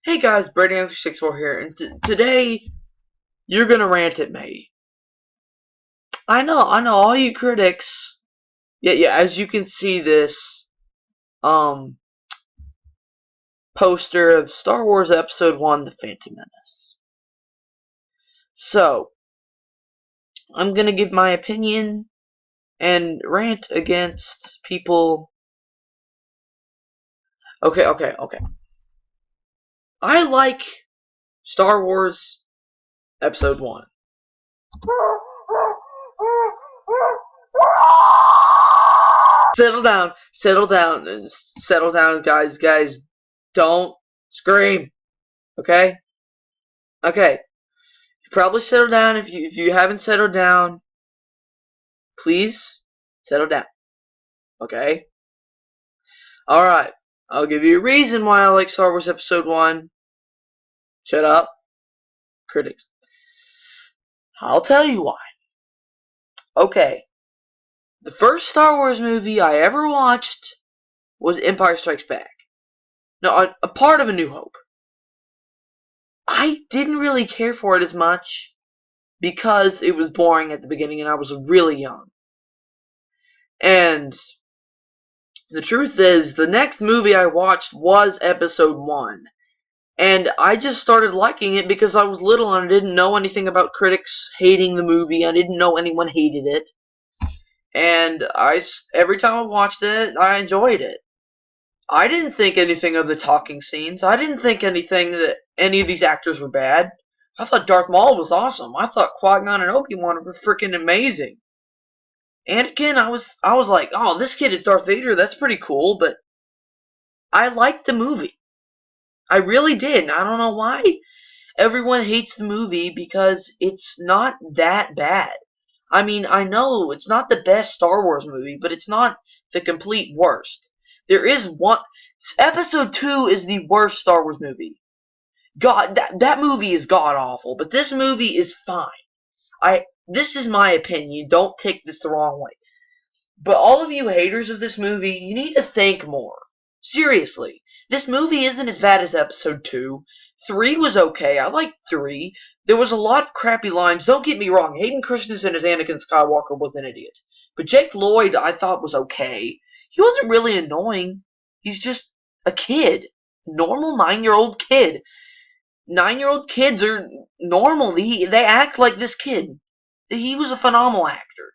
Hey guys, Brady64 here, and today you're gonna rant at me. I know, all you critics. Yeah, as you can see this, um, poster of Star Wars Episode 1, The Phantom Menace. So, I'm gonna give my opinion and rant against people. Okay. I like Star Wars Episode 1. Settle down, guys. Don't scream, okay? Okay, you probably settle down. If you haven't settled down, please settle down, okay? Alright, I'll give you a reason why I like Star Wars Episode 1. Shut up, critics. I'll tell you why. Okay, the first Star Wars movie I ever watched was Empire Strikes Back. No, a part of A New Hope. I didn't really care for it as much because it was boring at the beginning and I was really young. And the truth is, the next movie I watched was Episode 1. And I just started liking it because I was little and I didn't know anything about critics hating the movie. I didn't know anyone hated it. And every time I watched it, I enjoyed it. I didn't think anything of the talking scenes. I didn't think anything that any of these actors were bad. I thought Darth Maul was awesome. I thought Qui-Gon and Obi-Wan were freaking amazing. Anakin, I was like, oh, this kid is Darth Vader. That's pretty cool. But I liked the movie. I really did. And I don't know why everyone hates the movie because it's not that bad. I mean, I know it's not the best Star Wars movie, but it's not the complete worst. There is one. Episode 2 is the worst Star Wars movie. God, that movie is god awful, but this movie is fine. This is my opinion. Don't take this the wrong way. But all of you haters of this movie, you need to think more. Seriously, this movie isn't as bad as Episode 2. 3 was okay. I liked 3. There was a lot of crappy lines. Don't get me wrong. Hayden Christensen as Anakin Skywalker was an idiot. But Jake Lloyd, I thought, was okay. He wasn't really annoying. He's just a kid. Normal 9-year-old kid. 9-year-old kids are normal. They act like this kid. He was a phenomenal actor.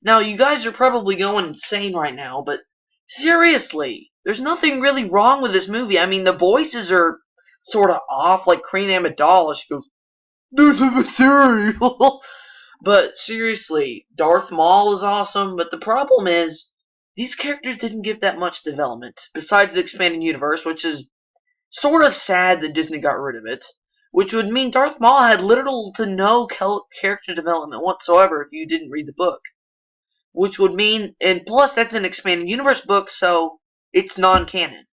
Now, you guys are probably going insane right now, but seriously, there's nothing really wrong with this movie. I mean, the voices are sort of off, like Queen Amidala. She goes, "There's a theory." But seriously, Darth Maul is awesome, but the problem is, these characters didn't get that much development, besides the expanded universe, which is sort of sad that Disney got rid of it, which would mean Darth Maul had little to no character development whatsoever if you didn't read the book. Which would mean, and plus that's an expanded universe book, so it's non-canon.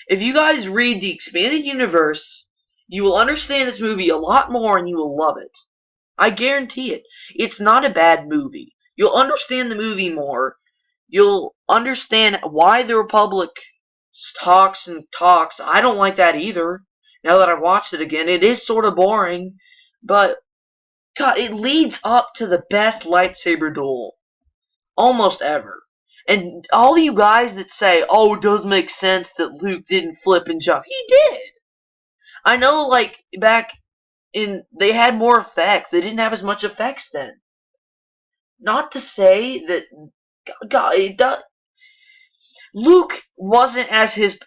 If you guys read the expanded universe, you will understand this movie a lot more and you will love it. I guarantee it. It's not a bad movie. You'll understand the movie more. You'll understand why the Republic talks and talks. I don't like that either. Now that I've watched it again, it is sort of boring, but God, it leads up to the best lightsaber duel almost ever. And all you guys that say, oh, it does make sense that Luke didn't flip and jump. He did. I know, like, back they had more effects. They didn't have as much effects then. Not to say that, God, it does. Luke wasn't at his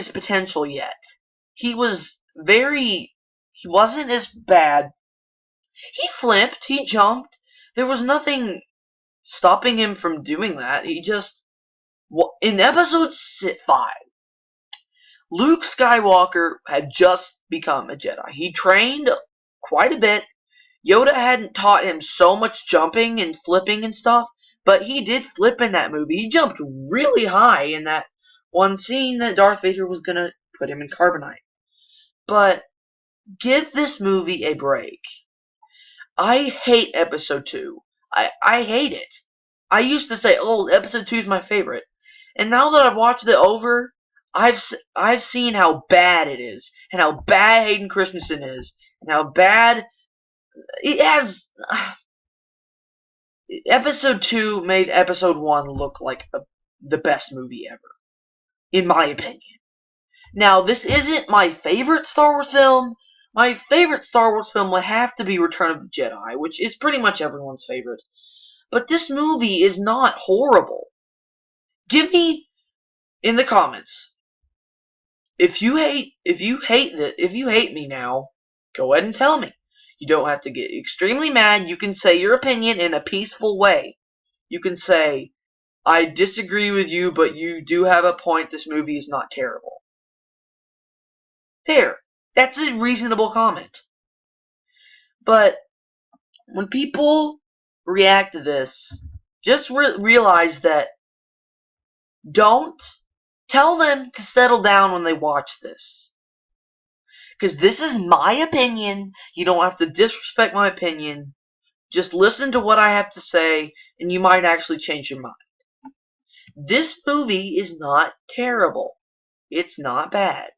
potential yet. He wasn't as bad. He flipped, he jumped. There was nothing stopping him from doing that. He just, in episode 5, Luke Skywalker had just become a Jedi. He trained quite a bit. Yoda hadn't taught him so much jumping and flipping and stuff, but he did flip in that movie. He jumped really high in that one scene that Darth Vader was going to put him in carbonite. But give this movie a break. I hate Episode 2. I hate it. I used to say, oh, Episode 2 is my favorite. And now that I've watched it over, I've seen how bad it is, and how bad Hayden Christensen is, and how bad it has. Episode 2 made Episode 1 look like the best movie ever, in my opinion. Now, this isn't my favorite Star Wars film. My favorite Star Wars film would have to be Return of the Jedi, which is pretty much everyone's favorite. But this movie is not horrible. Give me in the comments if you hate me now. Go ahead and tell me. You don't have to get extremely mad. You can say your opinion in a peaceful way. You can say, I disagree with you, but you do have a point. This movie is not terrible. There. That's a reasonable comment. But when people react to this, just realize that don't tell them to settle down when they watch this. Because this is my opinion. You don't have to disrespect my opinion. Just listen to what I have to say, and you might actually change your mind. This movie is not terrible. It's not bad.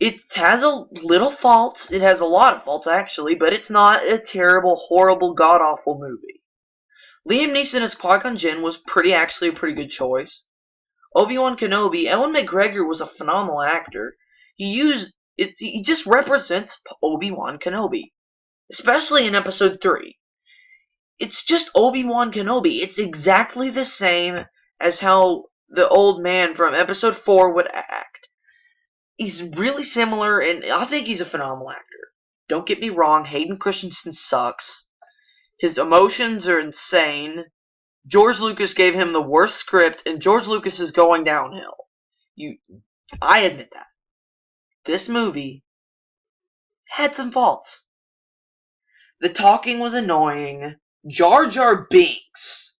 It has a little faults. It has a lot of faults, actually, but it's not a terrible, horrible, god-awful movie. Liam Neeson as Qui-Gon Jinn was actually a pretty good choice. Obi-Wan Kenobi, Ewan McGregor was a phenomenal actor. He just represents Obi-Wan Kenobi, especially in Episode 3. It's just Obi-Wan Kenobi. It's exactly the same as how the old man from Episode 4 would act. He's really similar, and I think he's a phenomenal actor. Don't get me wrong, Hayden Christensen sucks. His emotions are insane. George Lucas gave him the worst script, and George Lucas is going downhill. I admit that. This movie had some faults. The talking was annoying. Jar Jar Binks.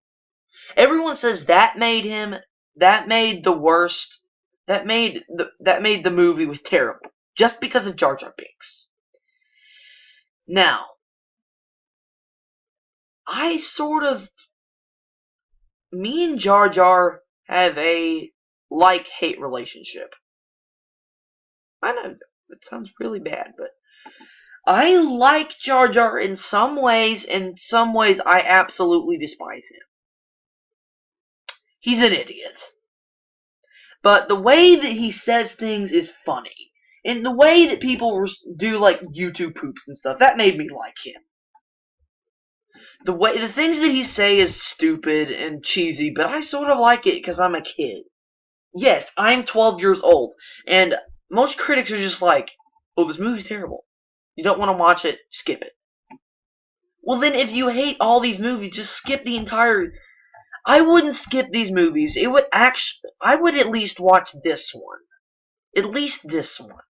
Everyone says that made the movie was terrible. Just because of Jar Jar Binks. Now, me and Jar Jar have a like-hate relationship. I know, it sounds really bad, but I like Jar Jar in some ways, and some ways I absolutely despise him. He's an idiot. But the way that he says things is funny. And the way that people do, like, YouTube poops and stuff, that made me like him. The things that he say is stupid and cheesy, but I sort of like it because I'm a kid. Yes, I'm 12 years old, and most critics are just like, oh, this movie's terrible. You don't want to watch it, skip it. Well, then if you hate all these movies, just skip the entire... I wouldn't skip these movies. I would at least watch this one. At least this one.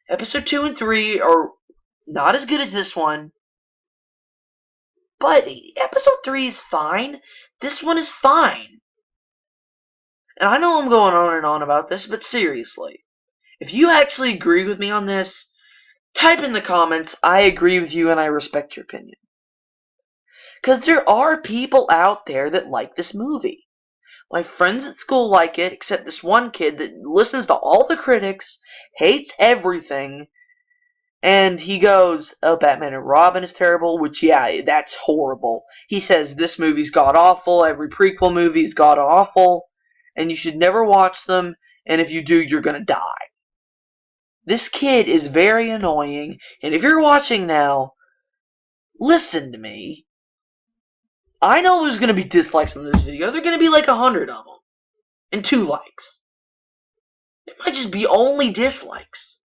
Episode 2 and 3 are not as good as this one. But Episode 3 is fine. This one is fine. And I know I'm going on and on about this, but seriously. If you actually agree with me on this, type in the comments, I agree with you and I respect your opinion. Because there are people out there that like this movie. My friends at school like it, except this one kid that listens to all the critics, hates everything, and he goes, oh, Batman and Robin is terrible, which, yeah, that's horrible. He says this movie's god-awful, every prequel movie's god-awful, and you should never watch them, and if you do, you're gonna die. This kid is very annoying, and if you're watching now, listen to me. I know there's gonna be dislikes on this video. There are gonna be like 100 of them, and 2 likes. It might just be only dislikes.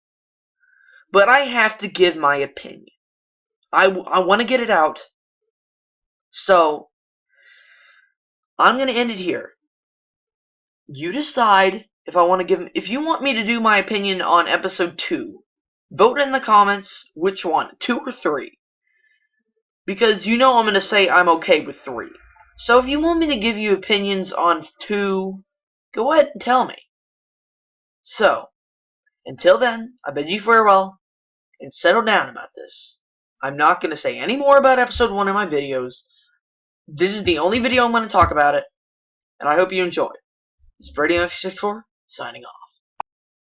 But I have to give my opinion. I want to get it out. So, I'm going to end it here. You decide if if you want me to do my opinion on Episode 2. Vote in the comments which one, 2 or 3. Because you know I'm going to say I'm okay with 3. So if you want me to give you opinions on 2, go ahead and tell me. So, until then, I bid you farewell. And settle down about this. I'm not going to say any more about Episode 1 in my videos. This is the only video I'm going to talk about it. And I hope you enjoy. This is Brady 964 signing off.